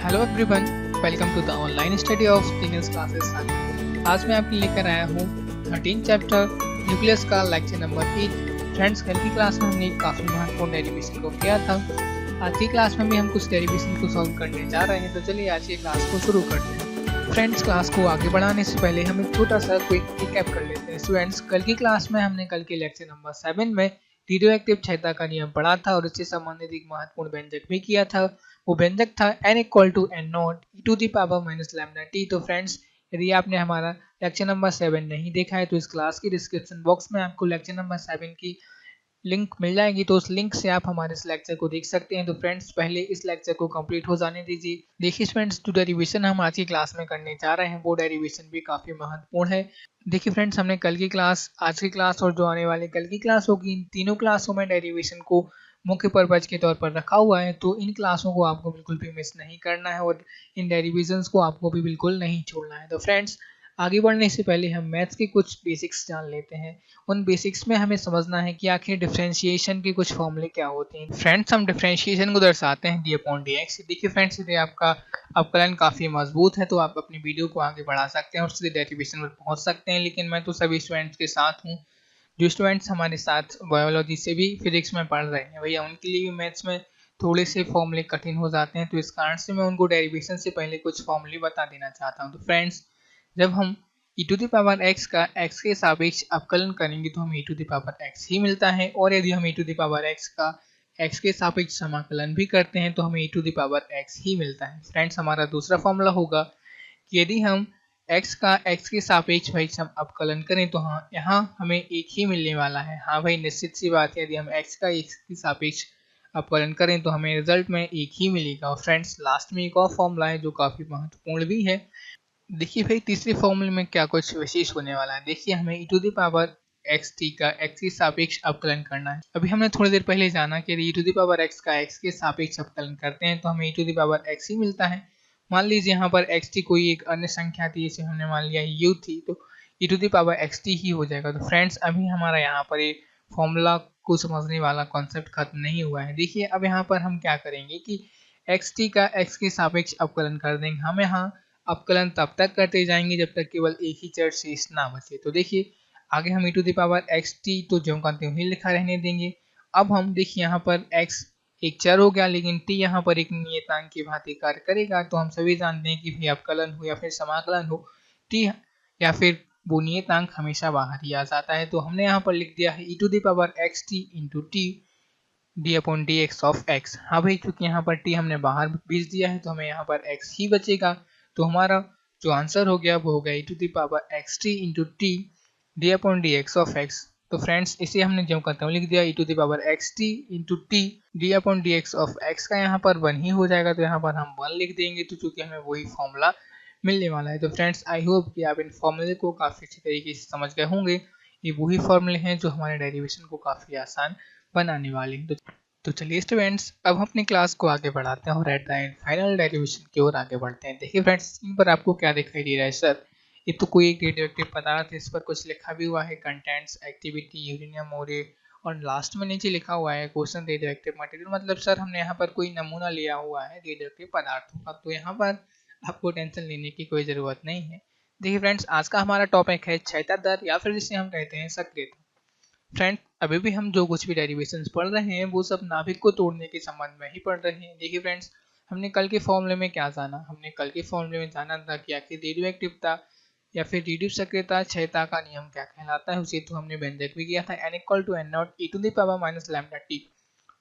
Hello everyone, welcome to the online study of teenage classes. आज मैं आपके लेकर आया हूँ 13 चैप्टर न्यूक्लियस का लेक्चर नंबर 8। फ्रेंड्स, कल की क्लास में हमने काफ़ी महत्वपूर्ण डेरिवेशन को किया था। आज की क्लास में भी हम कुछ डेरिवेशन को सॉल्व करने जा रहे हैं, तो चलिए आज की क्लास को शुरू करते हैं। फ्रेंड्स, क्लास को आगे बढ़ाने से पहले हम एक छोटा सा क्विक रिकैप कर लेते हैं। स्टूडेंट्स, कल की क्लास में हमने कल के लेक्चर नंबर 7 में रेडियोएक्टिव क्षयता का नियम पढ़ा था और इससे संबंधित एक महत्वपूर्ण व्यंजक भी किया था। वो व्यंजक था n equal to n naught e to the power minus lambda t. तो फ्रेंड्स, यदि आपने हमारा लेक्चर नंबर 7 नहीं देखा है तो इस क्लास की डिस्क्रिप्शन बॉक्स में आपको लेक्चर नंबर 7 की लिंक मिल जाएगी, तो उस लिंक से आप हमारे इस लेक्चर को देख सकते हैं। तो फ्रेंड्स, पहले इस लेक्चर को कंप्लीट हो जाने दीजिए। देखिए फ्रेंड्स, जो डेरिवेशन हम आज की क्लास में करने जा रहे हैं वो डेरिवेशन भी काफ़ी महत्वपूर्ण है। देखिए फ्रेंड्स, हमने कल की क्लास, आज की क्लास और जो आने वाली कल की क्लास होगी, इन तीनों क्लासों में डेरिवेशन को मुख्य पर्पज के तौर पर रखा हुआ है। तो इन क्लासों को आपको बिल्कुल भी मिस नहीं करना है और इन डेरिवेशंस को आपको भी बिल्कुल नहीं छोड़ना है। तो फ्रेंड्स, आगे बढ़ने से पहले हम मैथ्स के कुछ बेसिक्स जान लेते हैं। उन बेसिक्स में हमें समझना है कि आखिर डिफरेंशिएशन के कुछ फॉर्मूले क्या होते हैं। फ्रेंड्स, हम डिफरेंशिएशन को दर्शाते हैं डी अपॉन डी एक्स। देखिए फ्रेंड्स, यदि आपका अवकलन काफ़ी मजबूत है तो आप अपनी वीडियो को आगे बढ़ा सकते हैं और सीधे डेरिवेशन पर पहुंच सकते हैं, लेकिन मैं तो सभी स्टूडेंट्स के साथ हूँ जो स्टूडेंट्स हमारे साथ बायोलॉजी से भी फिजिक्स में पढ़ रहे हैं। भैया, उनके लिए भी मैथ्स में थोड़े से फॉर्मूले कठिन हो जाते हैं, तो इस कारण से मैं उनको डेरिवेशन से पहले कुछ फॉर्मूले बता देना चाहता हूँ। तो फ्रेंड्स, जब हम e to the power x का x के सापेक्ष अवकलन करेंगे तो हमें e to the power x ही मिलता है, और यदि हम e to the power x का x के सापेक्ष समाकलन भी करते हैं तो हमें e to the power x ही मिलता है। फ्रेंड्स, हमारा दूसरा फॉर्मूला होगा कि यदि हम x का x के सापेक्ष भाई अवकलन करें तो हाँ, यहाँ हमें एक ही मिलने वाला है। हाँ भाई, निश्चित सी बात है, यदि हम x का x के सापेक्ष अवकलन करें तो हमें रिजल्ट में एक ही मिलेगा। और फ्रेंड्स, लास्ट में एक और फॉर्मूला है जो काफ़ी महत्वपूर्ण भी है। देखिए भाई, तीसरे फॉर्मूले में क्या कुछ विशेष होने वाला है। देखिए, हमें e to the power x t का x के सापेक्ष अवकलन करना है। अभी हमने थोड़ी देर पहले जाना कि यदि e to the power x का x के सापेक्ष अवकलन करते हैं तो हमें e to the power x ही मिलता है। मान लीजिए यहाँ पर एक्स टी कोई एक अन्य संख्या थी, जैसे हमने मान लिया u थी, तो e to the power x t ही हो जाएगा। तो फ्रेंड्स, अभी हमारा यहाँ पर ये फॉर्मूला को समझने वाला कॉन्सेप्ट खत्म नहीं हुआ है। देखिए, अब यहाँ पर हम क्या करेंगे कि एक्स टी का x के सापेक्ष अवकलन कर देंगे। हम यहाँ अवकलन तब तक करते जाएंगे जब तक केवल एक ही चर शेष ना बचे। तो देखिए, आगे हम e to the power x t तो जो का त्यों ही लिखा रहने देंगे। अब हम देखिए यहाँ पर x एक चर हो गया, लेकिन t यहाँ पर एक नियतांक की भांति कार्य करेगा। तो हम सभी जानते हैं कि भाई अवकलन हो या फिर समाकलन हो, t या फिर वो नियतांक हमेशा बाहर ही आ जाता है। तो हमने यहाँ पर लिख दिया है e to the power x t into t d upon d x of x. हाँ भाई, क्योंकि यहाँ पर t हमने बाहर भेज दिया है तो हमें यहाँ पर x ही बचेगा। तो हमारा जो आंसर हो गया वो हो गया e to the power x t into t d upon d x of x. तो फ्रेंड्स, इसे हमने जो करते लिख दिया e to the power x t into t d upon d x of x का यहाँ पर 1 ही हो जाएगा। तो यहाँ पर हम 1 लिख देंगे, तो चूंकि हमें वही फॉर्मूला मिलने वाला है। तो फ्रेंड्स, आई होप कि आप इन फॉर्मूले को काफ़ी अच्छी तरीके से समझ गए होंगे। ये वही फॉर्मूले हैं जो हमारे डेरिवेशन को काफ़ी आसान बनाने वाले हैं। तो चलिए स्टूडेंट्स, अब हम अपनी क्लास को आगे बढ़ाते हैं और at the end final derivation की ओर आगे बढ़ते हैं। देखिए फ्रेंड्स, स्क्रीन पर आपको क्या दिखाई दे रहा है? सर, ये तो कोई एक रेडियोएक्टिव पदार्थ है, इस पर कुछ लिखा भी हुआ है, कंटेंट्स एक्टिविटी यूरेनियम ओरे, और लास्ट में नीचे लिखा हुआ है क्वेश्चन रेडियोएक्टिव मटेरियल। मतलब सर, हमने यहाँ पर कोई नमूना लिया हुआ है रेडियोएक्टिव पदार्थों का, तो यहाँ पर आपको टेंशन लेने की कोई ज़रूरत नहीं है। देखिए फ्रेंड्स, आज का हमारा टॉपिक है क्षयता दर, या फिर जिसे हम कहते हैं सक्रियता। फ्रेंड, अभी भी हम जो कुछ भी डेरिवेशंस पढ़ रहे हैं वो सब नाभिक को तोड़ने के संबंध में ही पढ़ रहे हैं। देखिए फ्रेंड्स, हमने कल के फॉर्मूले में क्या जाना? हमने कल के फॉर्मूले में जाना था कि आखिर रेडियोएक्टिवता या फिर रेडियो सक्रियता क्षयता का नियम क्या कहलाता है। उसे तो हमने व्यंजक भी किया था n equal to n naught e to the power minus lambda t.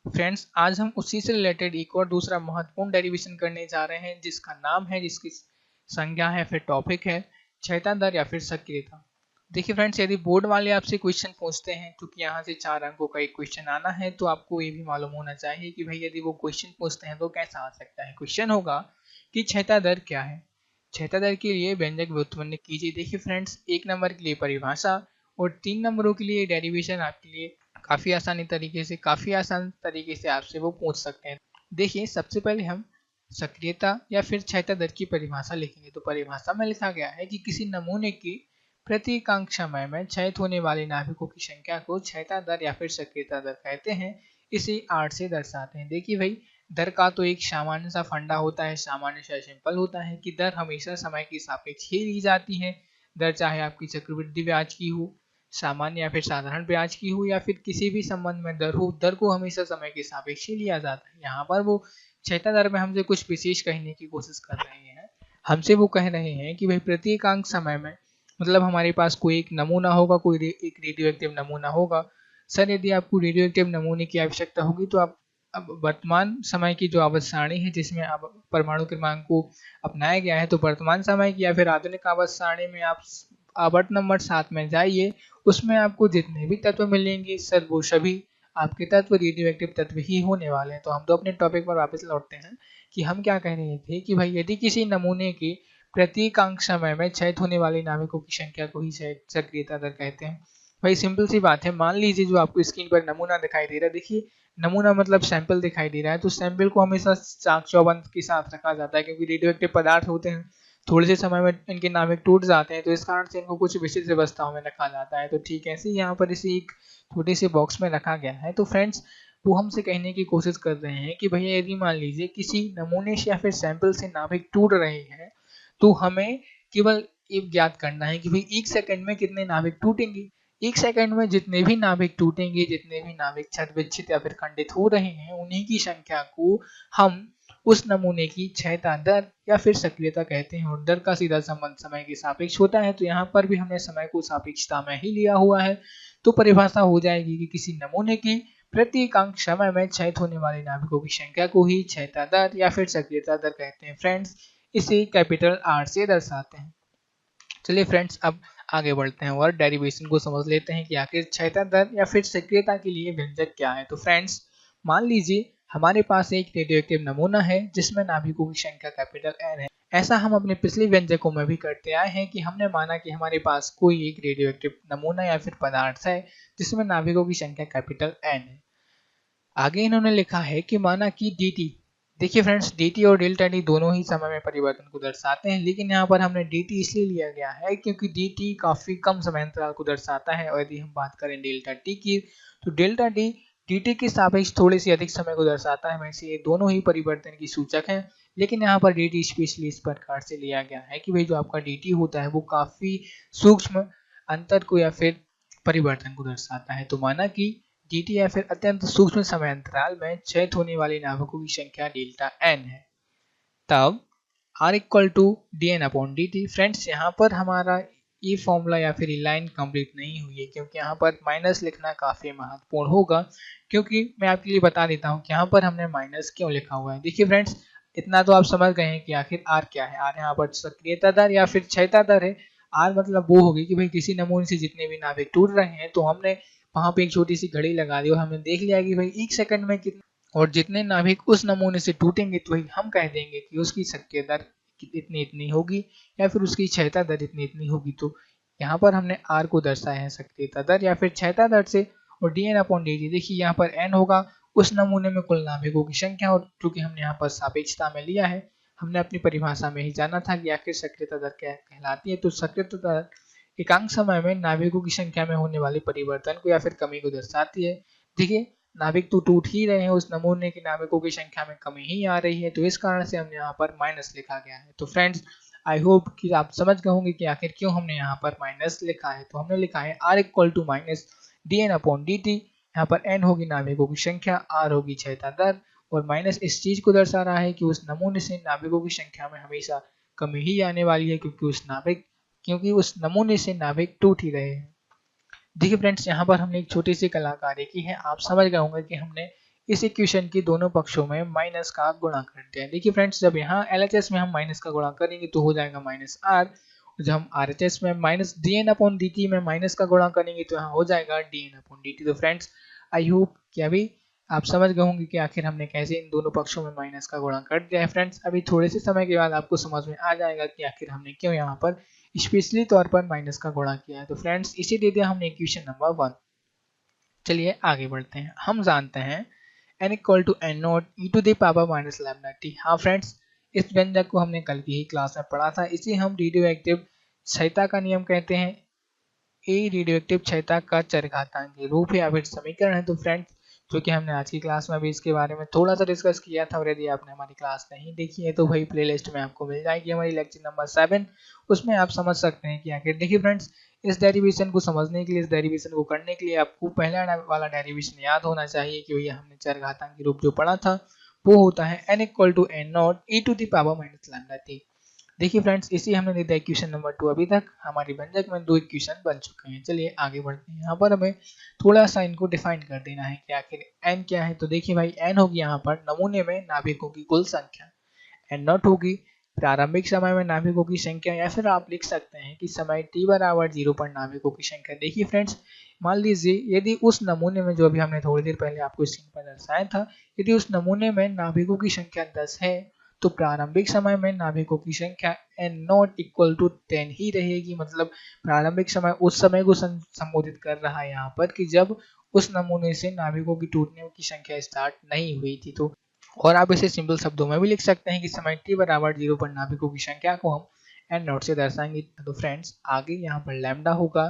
Friends, आज हम उसी से रिलेटेड एक और दूसरा महत्वपूर्ण डेरिवेशन करने जा रहे हैं, जिसका नाम है, जिसकी संज्ञा है, फिर टॉपिक है क्षयता दर या फिर सक्रियता। देखिए फ्रेंड्स, यदि बोर्ड वाले आपसे क्वेश्चन पूछते हैं, क्योंकि यहाँ से 4 अंकों का एक क्वेश्चन आना है, तो आपको ये भी मालूम होना चाहिए कि भाई यदि वो क्वेश्चन पूछते हैं तो कैसा आ सकता है। क्वेश्चन होगा कि क्षयता दर क्या है। क्षयता दर के लिए व्यंजक व्युत्पन्न कीजिए। देखिए फ्रेंड्स, 1 नंबर के लिए परिभाषा और 3 नंबरों के लिए डेरिवेशन आपके लिए काफ़ी आसान तरीके से आपसे वो पूछ सकते हैं। देखिए, सबसे पहले हम सक्रियता या फिर क्षयता दर की परिभाषा लिखेंगे। तो परिभाषा में लिखा गया है कि किसी नमूने की प्रति एकांक समय में क्षयित होने वाले नाभिकों की संख्या को क्षयता दर या फिर सक्रियता दर कहते हैं। इसे 8 से दर्शाते हैं। देखिए भाई, दर का तो एक सामान्य सा फंडा होता है, सामान्य सा सिंपल होता है कि दर हमेशा समय के सापेक्ष ही ली जाती है। दर चाहे आपकी चक्रवृद्धि ब्याज की हो, सामान्य या फिर साधारण ब्याज की हो, या फिर किसी भी संबंध में दर हो, दर को हमेशा समय के सापेक्ष ही लिया जाता है। यहाँ पर वो छठा दर में हमसे कुछ विशेष कहने की कोशिश कर रहे हैं। हमसे वो कह रहे हैं कि भाई प्रत्येक अंक समय में, मतलब हमारे पास कोई एक नमूना होगा, कोई एक रेडियो एक्टिव नमूना होगा। सर यदि आपको रेडियो एक्टिव नमूने की आवश्यकता होगी तो आप अब वर्तमान समय की जो आवर्त सारणी है जिसमें अब परमाणु क्रमांक को अपनाया गया है, तो वर्तमान समय की या फिर आधुनिक आवर्त सारणी में आप आवर्त नंबर 7 में जाइए। उसमें आपको जितने भी तत्व मिलेंगे सर वो सभी आपके तत्व रेडियो एक्टिव तत्व ही होने वाले हैं। तो हम तो अपने टॉपिक पर वापस लौटते हैं कि हम क्या कह रहे थे कि भाई यदि किसी नमूने के प्रत्येक अंक समय में क्षय होने वाले नाभिकों की संख्या को ही सक्रियता दर कहते हैं। भाई सिंपल सी बात है, मान लीजिए जो आपको स्क्रीन पर नमूना दिखाई दे रहा है, देखिए नमूना मतलब सैंपल दिखाई दे रहा है, तो सैंपल को हमेशा चाक चौबंद के साथ रखा जाता है क्योंकि रेडियो एक्टिव पदार्थ होते हैं, थोड़े से समय में इनके नाभिक टूट जाते हैं, तो इस कारण से इनको कुछ विशेष अवस्थाओं में रखा जाता है। तो ठीक ऐसे ही यहाँ पर इसे एक छोटे से बॉक्स में रखा गया है। तो फ्रेंड्स वो हमसे कहने की कोशिश कर रहे हैं कि भैया यदि मान लीजिए किसी नमूने से या फिर सैंपल से नाभिक टूट रहे हैं तो हमें केवल ये ज्ञात करना है कि भाई एक सेकंड में कितने नाभिक टूटेंगे। एक सेकंड में जितने भी नाभिक टूटेंगे, जितने भी नाभिक छद विच्छित या फिर खंडित हो रहे हैं, उन्हीं की संख्या को हम उस नमूने की क्षयता दर या फिर सक्रियता कहते हैं। और दर का सीधा संबंध समय के सापेक्ष होता है, तो यहाँ पर भी हमने समय को सापेक्षता में ही लिया हुआ है। तो परिभाषा हो जाएगी कि किसी नमूने की प्रत्येक अंक समय में क्षय होने वाले नाभिकों की संख्या को ही क्षयता दर या फिर सक्रियता दर कहते हैं। फ्रेंड्स इसे कैपिटल आर से दर्शाते हैं। चलिए फ्रेंड्स अब आगे बढ़ते हैं और डेरिवेशन को समझ लेते हैं कि आखिर क्षयता दर या फिर सक्रियता के लिए व्यंजक क्या है। तो फ्रेंड्स मान लीजिए हमारे पास एक रेडियोएक्टिव नमूना है जिसमें नाभिकों की संख्या कैपिटल एन है। ऐसा हम अपने पिछले व्यंजकों में भी करते आए हैं कि हमने माना कि हमारे पास कोई एक रेडियोएक्टिव नमूना या फिर पदार्थ है जिसमें नाभिकों की संख्या कैपिटल एन है। आगे इन्होंने लिखा है कि माना कि dt, देखिए फ्रेंड्स dt और डेल्टा टी दोनों ही समय में परिवर्तन को दर्शाते हैं, लेकिन यहाँ पर हमने dt इसलिए लिया गया है क्योंकि dt काफी कम समय अंतराल को दर्शाता है। और यदि हम बात करें डेल्टा t की तो डेल्टा t dt के सापेक्ष थोड़े से अधिक समय को दर्शाता है। वैसे ये दोनों ही परिवर्तन की सूचक हैं, लेकिन यहाँ पर dt स्पेशली इस प्रकार से लिया गया है कि भाई जो आपका dt होता है वो काफी सूक्ष्म अंतर को या फिर परिवर्तन को दर्शाता है। तो माना कि dt या फिर अत्यंत सूक्ष्म समय अंतराल में क्षय होने वाले नाभिकों की संख्या डेल्टा n है। तब r equal to dn/dt। Friends यहाँ पर हमारा ये फॉर्मूला या फिर ये लाइन कंप्लीट नहीं हुई है क्योंकि यहाँ पर माइनस लिखना काफी महत्वपूर्ण होगा, क्योंकि मैं आपके लिए बता देता हूँ कि यहाँ पर हमने माइनस क्यों लिखा हुआ है। देखिए फ्रेंड्स इतना तो आप समझ गए हैं कि आखिर r क्या है। r यहाँ पर सक्रियता दर या फिर क्षयता दर है। r मतलब वो होगी कि भाई किसी नमूने से जितने भी नाभिक टूट रहे हैं, तो हमने वहां पे एक छोटी सी घड़ी लगा दी और हमने देख लिया कि भाई एक सेकंड में कितने और जितने नाभिक उस नमूने से टूटेंगे तो वही हम कह देंगे कि उसकी सक्रिय दर इतनी इतनी होगी या फिर उसकी क्षयता दर इतनी इतनी होगी। तो यहाँ पर हमने r को दर्शाया है सक्रियता दर या फिर क्षयता दर से। और dn/dt देखिए यहाँ पर n होगा उस नमूने में कुल नाभिकों की संख्या, और चूंकि हमने यहाँ पर सापेक्षता में लिया है, हमने अपनी परिभाषा में ही जाना था कि आखिर सक्रियता दर क्या कहलाती है। तो सक्रियता दर एकांक समय में नाभिकों की संख्या में होने वाले परिवर्तन को या फिर कमी को दर्शाती है। देखिए नाभिक तो टूट ही रहे हैं, उस नमूने के नाभिकों की संख्या में कमी ही आ रही है, तो इस कारण से हमने यहाँ पर माइनस लिखा गया है। तो फ्रेंड्स आई होप कि आप समझ गए होंगे कि आखिर क्यों हमने यहाँ पर माइनस लिखा है। तो हमने लिखा है r equal to minus dn/dt। यहाँ पर n होगी नाभिकों की संख्या, r होगी क्षयता दर, और माइनस इस चीज को दर्शा रहा है कि उस नमूने से नाभिकों की संख्या में हमेशा कमी ही आने वाली है क्योंकि उस नमूने से नाभिक टूट ही रहे हैं। देखिए फ्रेंड्स यहाँ पर हमने एक छोटी सी कलाकारी की है। आप समझ गए होंगे कि हमने इस इक्वेशन की दोनों पक्षों में माइनस का गुणा कर दिया। देखिए फ्रेंड्स जब यहाँ LHS में हम माइनस का गुणा करेंगे तो हो जाएगा माइनस r, जब हम RHS में माइनस dn/dt में माइनस का गुणा करेंगे तो यहाँ हो जाएगा dn/dt। तो फ्रेंड्स आई होप कि अभी आप समझ गए होंगे कि आखिर हमने कैसे इन दोनों पक्षों में माइनस का गुणा कर दिया है। फ्रेंड्स अभी थोड़े से समय के बाद आपको समझ में आ जाएगा कि आखिर हमने क्यों यहाँ पर स्पेशली तौर पर माइनस का गुणा किया है। तो फ्रेंड्स इसी दे दिया हमने इक्वेशन नंबर 1। चलिए आगे बढ़ते हैं। हम जानते हैं n equal to n naught e to the power minus lambda t. हाँ फ्रेंड्स इस व्यंजक को हमने कल की ही क्लास में पढ़ा था। इसे हम रेडियो एक्टिव क्षयता का नियम कहते हैं। ए रेडियो एक्टिव क्षयता का चरघातांकी रूप या फिर समीकरण है। तो फ्रेंड्स क्योंकि हमने आज की क्लास में भी इसके बारे में थोड़ा सा डिस्कस किया था, और यदि आपने हमारी क्लास नहीं देखी है तो भाई प्लेलिस्ट में आपको मिल जाएगी हमारी लेक्चर नंबर 7, उसमें आप समझ सकते हैं कि आखिर देखिए फ्रेंड्स, इस डेरिवेशन को समझने के लिए, इस डेरिवेशन को करने के लिए आपको पहला वाला डेरिवेशन याद होना चाहिए कि भैया हमने चरघातांकी रूप जो पढ़ा था वो होता है n = n0 e to the power minus lambda t। देखिए फ्रेंड्स, इसी हमने लिखा इक्वेशन नंबर 2। अभी तक हमारी व्यंजक में 2 इक्वेशन बन चुके हैं। चलिए आगे बढ़ते हैं। यहाँ पर हमें थोड़ा सा इनको डिफाइन कर देना है कि आखिर n क्या है। तो देखिए भाई, n होगी यहाँ पर नमूने में नाभिकों की कुल संख्या, n नॉट होगी प्रारंभिक समय में नाभिकों की संख्या, या फिर आप लिख सकते हैं कि समय t बराबर 0 पर नाभिकों की संख्या। देखिए फ्रेंड्स, मान लीजिए यदि उस नमूने में, जो अभी हमने थोड़ी देर पहले आपको स्क्रीन पर दर्शाया था, यदि उस नमूने में नाभिकों की संख्या 10 है तो प्रारंभिक समय में नाभिकों की संख्या n नॉट इक्वल टू 10 ही रहेगी। मतलब प्रारंभिक समय उस समय को संबोधित कर रहा है यहाँ पर कि जब उस नमूने से नाभिकों की टूटने की संख्या स्टार्ट नहीं हुई थी। तो और आप इसे सिंपल शब्दों में भी लिख सकते हैं कि समय t बराबर 0 पर नाभिकों की संख्या को हम n नॉट से दर्शाएंगे। तो फ्रेंड्स, आगे यहाँ पर लैम्डा होगा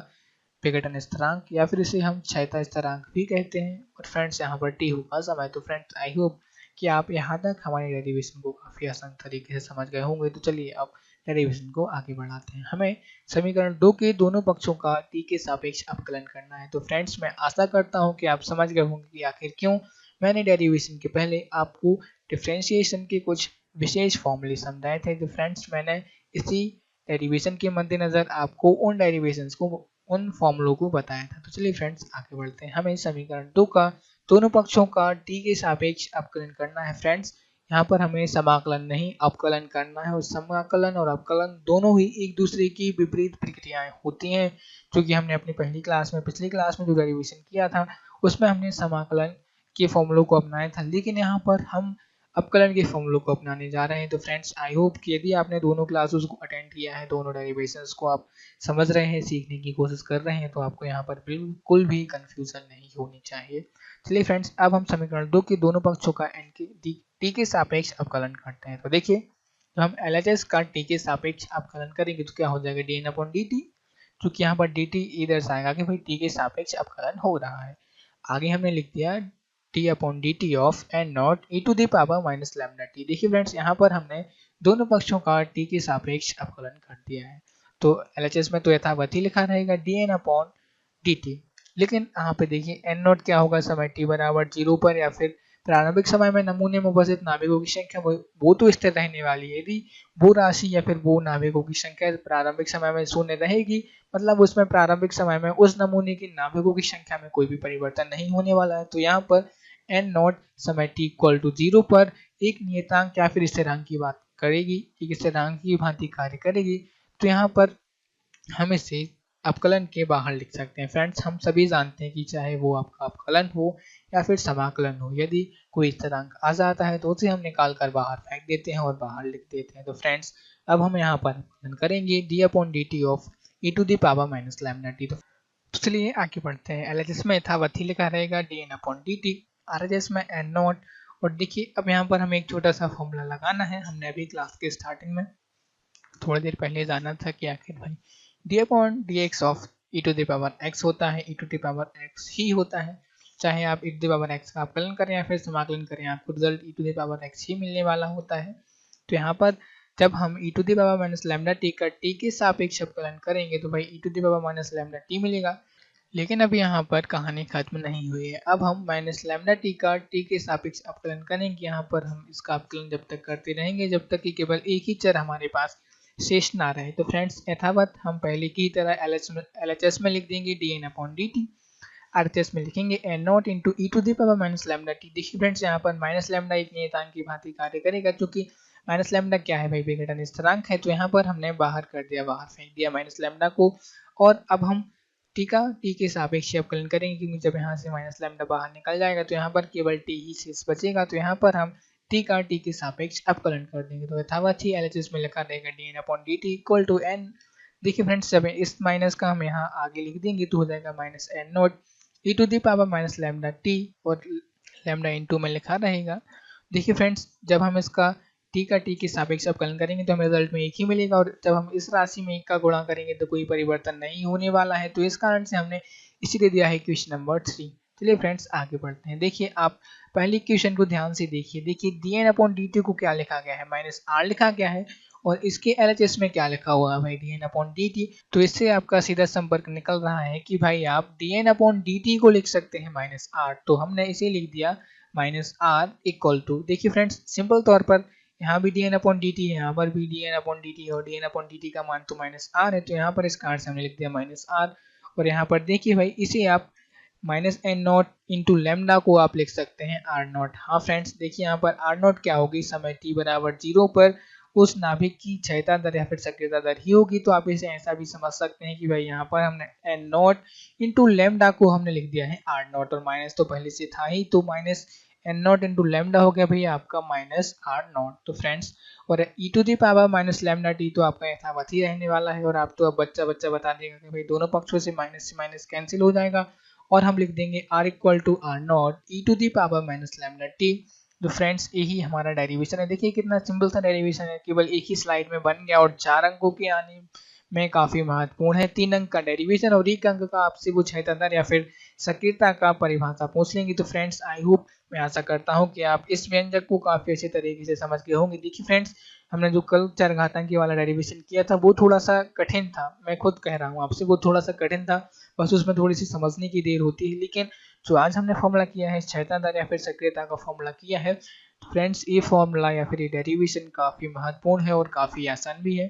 विघटन स्थिरांक, या फिर इसे हम क्षयता स्थिरांक भी कहते हैं, और फ्रेंड्स यहाँ पर t होगा समय। तो फ्रेंड्स, आई होप कि आप यहाँ तक हमारी डेरिवेशन को काफ़ी आसान तरीके से समझ गए होंगे। तो चलिए अब डेरिवेशन को आगे बढ़ाते हैं। हमें समीकरण 2 के दोनों पक्षों का t के सापेक्ष अवकलन करना है। तो फ्रेंड्स, मैं आशा करता हूँ कि आप समझ गए होंगे कि आखिर क्यों मैंने डेरिवेशन के पहले आपको डिफरेंशिएशन के कुछ विशेष फॉर्मूले समझाए थे। तो फ्रेंड्स, मैंने इसी डेरिवेशन के मद्देनजर आपको उन डेरिवेशंस को, उन फॉर्मूलों को बताया था। तो चलिए फ्रेंड्स, आगे बढ़ते हैं। हमें समीकरण 2 का दोनों पक्षों का t के सापेक्ष अवकलन करना है। फ्रेंड्स, यहाँ पर हमें समाकलन नहीं अवकलन करना है, और समाकलन और अवकलन दोनों ही एक दूसरे की विपरीत प्रक्रियाएं होती हैं। जो कि हमने अपनी पिछली क्लास में जो डेरिवेशन किया था उसमें हमने समाकलन के फॉर्मूलों को अपनाया था, लेकिन यहाँ पर हम अवकलन के फॉर्मूलों को अपनाने जा रहे हैं। तो फ्रेंड्स, आई होप कि यदि आपने दोनों क्लासेस को अटेंड किया है, दोनों डेरिवेशंस को आप समझ रहे हैं, सीखने की कोशिश कर रहे हैं, तो आपको यहाँ पर बिल्कुल भी कंफ्यूजन नहीं होनी चाहिए। चलिए फ्रेंड्स, अब हम समीकरण 2 के दोनों पक्षों का t के सापेक्ष अवकलन करते हैं। तो देखिए, तो हम LHS का t के सापेक्ष अवकलन करेंगे तो क्या हो जाएगा, dn/dt, क्योंकि यहाँ पर dt ये दर्शाएगा कि भाई t के सापेक्ष अवकलन हो रहा है। आगे हमने लिख दिया d/dt of n naught e to the power minus lambda t। देखिए फ्रेंड्स, यहाँ पर हमने दोनों पक्षों का t के सापेक्ष अवकलन कर दिया है। तो LHS में तो यथावत ही लिखा रहेगा dn/dt, लेकिन यहाँ पे देखिए n नॉट क्या होगा, समय t बराबर 0 पर, या फिर प्रारंभिक समय में नमूने में उपस्थित नाभिकों की संख्या वो तो स्थिर रहने वाली है। यदि वो राशि या फिर वो नाभिकों की संख्या प्रारंभिक समय में शून्य रहेगी, मतलब उसमें प्रारंभिक समय में उस नमूने की नाभिकों की संख्या में कोई भी परिवर्तन नहीं होने वाला है। तो यहाँ पर n नॉट समय t इक्वल टू 0 पर एक नियतांक या फिर स्थिरांक की बात करेगी, एक स्थिरांक की भांति कार्य करेगी। तो यहाँ पर हम इसे अवकलन के बाहर लिख सकते हैं। फ्रेंड्स, हम सभी जानते हैं कि चाहे वो आपका अवकलन हो या फिर समाकलन हो, यदि कोई स्थिरांक आ जाता है तो उसे हम निकाल कर बाहर फेंक देते हैं और बाहर लिख देते हैं। तो फ्रेंड्स, अब हम यहाँ पर अवकलन करेंगे d/dt of e to the power minus lambda t। तो चलिए आगे बढ़ते हैं। LHS में यथावत ही लिखा रहेगा dn/dt, RHS में n नॉट। और देखिए, अब यहाँ पर हमें एक छोटा सा फॉर्मूला लगाना है। हमने अभी क्लास के स्टार्टिंग में थोड़ी देर पहले जाना था कि आखिर भाई d/dx of e to the power x होता है, e to the power x ही होता है। चाहे आप e to the power x का अवकलन करें या फिर समाकलन करें, आपको result e to the power x ही मिलने वाला होता है। तो यहाँ पर जब हम e to the power minus lambda t का t के सापेक्ष अवकलन करेंगे तो भाई e to the power minus lambda t मिलेगा। लेकिन अभी यहाँ पर कहानी खत्म नहीं हुई है। अब हम माइनस लैम्डा t का t के सापेक्ष अवकलन करेंगे। यहाँ पर हम इसका अवकलन जब तक करते रहेंगे जब तक कि केवल एक ही चर हमारे पास शेष ना रहे। तो फ्रेंड्स, यथावत हम पहले की तरह LHS में लिख देंगे dn/dt, RHS में लिखेंगे n naught into e to the power minus lambda t। देखिए फ्रेंड्स, यहाँ पर माइनस लैम्डा एक नियतांक की भांति कार्य करेगा, क्योंकि माइनस लैम्डा क्या है भाई, विघटन स्थिरांक है। तो यहाँ पर हमने बाहर कर दिया, बाहर फेंक दिया माइनस लैम्डा को। और अब हम t का t के सापेक्ष अवकलन करेंगे, क्योंकि जब यहाँ से माइनस लैम्डा बाहर निकल जाएगा तो यहाँ पर केवल t ही शेष बचेगा। तो यहाँ पर हम t का t के सापेक्ष अवकलन कर देंगे। तो यथावत ही LHS में लिखा रहेगा dn/dt इक्वल टू n। देखिए फ्रेंड्स, जब इस माइनस का हम यहाँ आगे लिख देंगे तो हो जाएगा minus n naught e to the power minus lambda t, और लैम्डा इंटू में लिखा रहेगा। देखिए फ्रेंड्स, जब हम इसका t का t के सापेक्ष अवकलन करेंगे तो हमें रिजल्ट में एक ही मिलेगा, और जब हम इस राशि में एक का गुणा करेंगे तो कोई परिवर्तन नहीं होने वाला है। तो इस कारण से हमने इसी दे दिया है क्वेश्चन नंबर 3। चलिए फ्रेंड्स आगे बढ़ते हैं। देखिए आप पहले क्वेश्चन को ध्यान से देखिए। देखिए dn/dt को क्या लिखा गया है, -r लिखा गया है और इसके LHS में क्या लिखा हुआ है भाई, dn/dt। तो इससे आपका सीधा संपर्क निकल रहा है कि भाई आप dn/dt को लिख सकते हैं -r, तो हमने इसे लिख दिया -r इक्वल टू। देखिए फ्रेंड्स सिंपल तौर पर यहाँ भी dn/dt है, यहाँ पर भी dn/dt और dn/dt का मान तो -r है, तो यहाँ पर इसका से हमने लिख दिया -r। और यहाँ पर देखिए भाई इसे आप -n0 इंटू लेमडा को आप लिख सकते हैं r0। हाँ फ्रेंड्स देखिए यहाँ पर r0 क्या होगी, समय t बराबर 0 पर उस नाभिक की क्षयता दर या फिर सक्रियता दर ही होगी। तो आप इसे ऐसा भी समझ सकते हैं कि भाई यहाँ पर हमने n0 इंटू लेमडा को हमने लिख दिया है r0 और माइनस तो पहले से था ही, तो -n0 इंटू लेमडा हो गया भैया आपका -r0। तो फ्रेंड्स और e⁻ माइनस लेमडा टी तो आपका यथावत ही रहने वाला है। और आप तो अब बच्चा बता देगा कि भाई दोनों पक्षों से माइनस से माइनस कैंसिल हो जाएगा और हम लिख देंगे r equal to r0 e⁻ minus lambda t. तो फ्रेंड्स यही हमारा डेरिवेशन है। देखिए कितना सिंपल सा डेरिवेशन है, केवल एक ही स्लाइड में बन गया और 4 अंकों के आने में काफी महत्वपूर्ण है। 3 अंक का डेरिवेशन और 1 अंक का आपसे वो क्षयता दर या फिर सक्रियता का परिभाषा पूछ लेंगे। तो फ्रेंड्स आई होप, मैं आशा करता हूं कि आप इस व्यंजक को काफी अच्छे तरीके से समझ गए होंगे। देखिए फ्रेंड्स हमने जो कल चरघातांकी वाला डेरिवेशन किया था वो थोड़ा सा कठिन था, मैं खुद कह रहा हूँ आपसे, वो थोड़ा सा कठिन था, बस उसमें थोड़ी सी समझने की देर होती है। लेकिन जो आज हमने फॉर्मूला किया है क्षयता दर या फिर सक्रियता का फॉर्मूला किया है, तो फ्रेंड्स ये फॉर्मूला या फिर ये डेरिवेशन काफी महत्वपूर्ण है और काफी आसान भी है।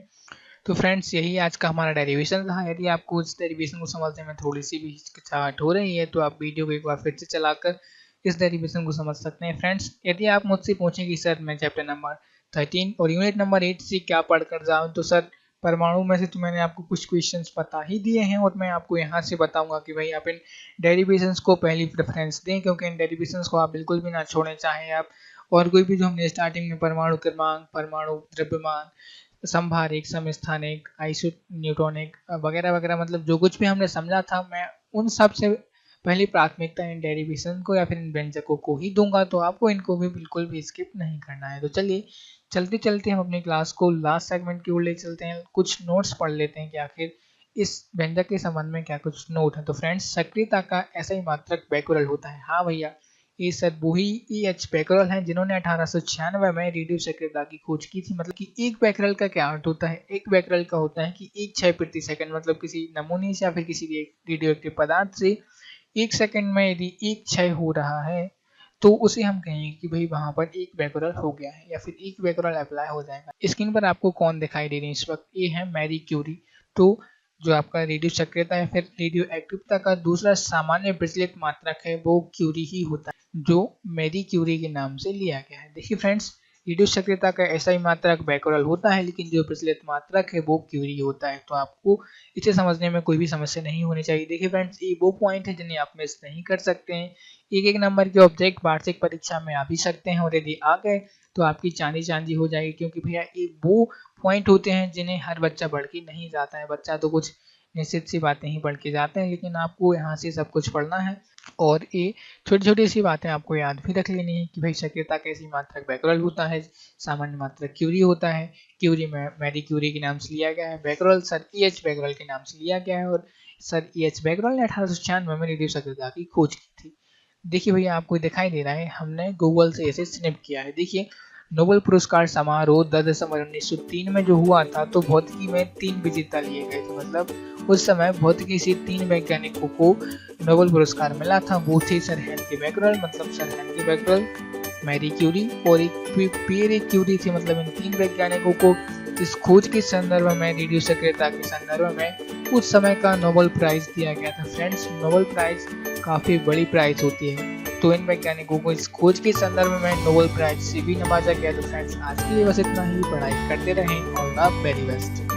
तो फ्रेंड्स यही आज का हमारा डेरिवेशन था। यदि आपको इस डेरिवेशन को समझने में थोड़ी सी भी हिचकिचाहट हो रही है तो आप वीडियो को एक बार फिर से चलाकर इस डेरिवेशन को समझ सकते हैं। फ्रेंड्स यदि आप मुझसे पूछें कि सर मैं चैप्टर नंबर 13 और यूनिट नंबर 8 से क्या पढ़कर जाऊं, तो सर परमाणु में से तो मैंने आपको कुछ क्वेश्चंस बता ही दिए हैं और मैं आपको यहाँ से बताऊंगा कि भाई आप इन डेरिवेशंस को पहली प्रेफरेंस दें, क्योंकि इन डेरिवेशंस को आप बिल्कुल भी ना छोड़ें। चाहे आप और कोई भी जो हमने स्टार्टिंग में परमाणु क्रमांक, परमाणु द्रव्यमान, संभारिक, समस्थानिक, आइसो न्यूटोनिक वगैरह वगैरह, मतलब जो कुछ भी हमने समझा था मैं उन सब से पहली प्राथमिकता इन डेरिवेशन को या फिर इन व्यंजकों को ही दूंगा। तो आपको इनको भी बिल्कुल भी स्किप नहीं करना है। तो चलिए चलते चलते हम अपनी क्लास को लास्ट सेगमेंट की ओर ले चलते हैं, कुछ नोट्स पढ़ लेते हैं कि आखिर इस व्यंजक के संबंध में क्या कुछ नोट है। तो फ्रेंड्स सक्रियता का ऐसा ही मात्रक बैकुरल होता है। हाँ भैया ये सर वही E.H. बैकरल हैं जिन्होंने 1896 में रेडियो सक्रियता की खोज की थी। मतलब कि एक बैकरल का क्या अर्थ होता है, एक बैकरल का होता है कि एक क्षय प्रति सेकंड, मतलब किसी नमूने से या फिर किसी रेडियो एक्टिव पदार्थ से 1 सेकंड में यदि एक क्षय हो रहा है तो उसे हम कहेंगे कि भाई वहां पर एक बैकरल हो गया है या फिर एक बैकरल अप्लाई हो जाएगा। स्क्रीन पर आपको कौन दिखाई दे रही है इस वक्त, ये है मैरी क्यूरी। तो जो आपका रेडियो सक्रियता या फिर रेडियो एक्टिविटी का दूसरा सामान्य प्रचलित मात्रक है वो क्यूरी ही होता है, जो मैरी क्यूरी के नाम से लिया गया है। देखिए फ्रेंड्स रेडियो सक्रियता का ऐसा ही मात्रक बैकरल होता है, लेकिन जो प्रचलित मात्रक है वो क्यूरी होता है। तो आपको इसे समझने में कोई भी समस्या नहीं होनी चाहिए। देखिए फ्रेंड्स ये वो पॉइंट है जिन्हें आप मिस नहीं कर सकते हैं। एक नंबर के ऑब्जेक्ट वार्षिक परीक्षा में आ भी सकते हैं और यदि आ गए तो आपकी चांदी हो जाएगी, क्योंकि भैया ये वो पॉइंट होते हैं जिन्हें हर बच्चा पढ़ के नहीं जाता है। बच्चा तो कुछ निश्चित सी बातें ही पढ़ के जाते हैं, लेकिन आपको यहाँ से सब कुछ पढ़ना है और ये छोटी छोटी सी बातें आपको याद भी रख लेनी है कि भाई सक्रियता कैसी मात्रक बैकरल होता है, सामान्य मात्रक क्यूरी होता है। क्यूरी में मैरी क्यूरी के नाम से लिया गया है, बैकरल सर E.H. बैकरल के नाम से लिया गया है और सर E.H. बैकरल ने 1896 में रेडियो सक्रियता की खोज की थी। देखिए भैया आपको दिखाई दे रहा है हमने गूगल से इसे स्निप किया है। देखिए नोबेल पुरस्कार समारोह 10 दिसंबर 1903 में जो हुआ था तो भौतिकी में 3 विजेता लिए गए थे। मतलब उस समय भौतिकी से 3 वैज्ञानिकों को नोबेल पुरस्कार मिला था। वो थे सर हेनरी बैकरल, मतलब sir Henri Becquerel, Marie Curie और एक पियरे क्यूरी थे। मतलब इन 3 वैज्ञानिकों को इस खोज के संदर्भ में, रेडियो सक्रियता के संदर्भ में उस समय का नोबेल प्राइज दिया गया था। फ्रेंड्स नोबेल प्राइज काफी बड़ी प्राइज होती है, तो इन वैज्ञानिकों को इस खोज के संदर्भ में नोबेल प्राइज से भी नवाजा गया। तो फ्रेंड्स आज के लिए बस इतना ही, पढ़ाई करते रहें और ऑल द वेरी बेस्ट।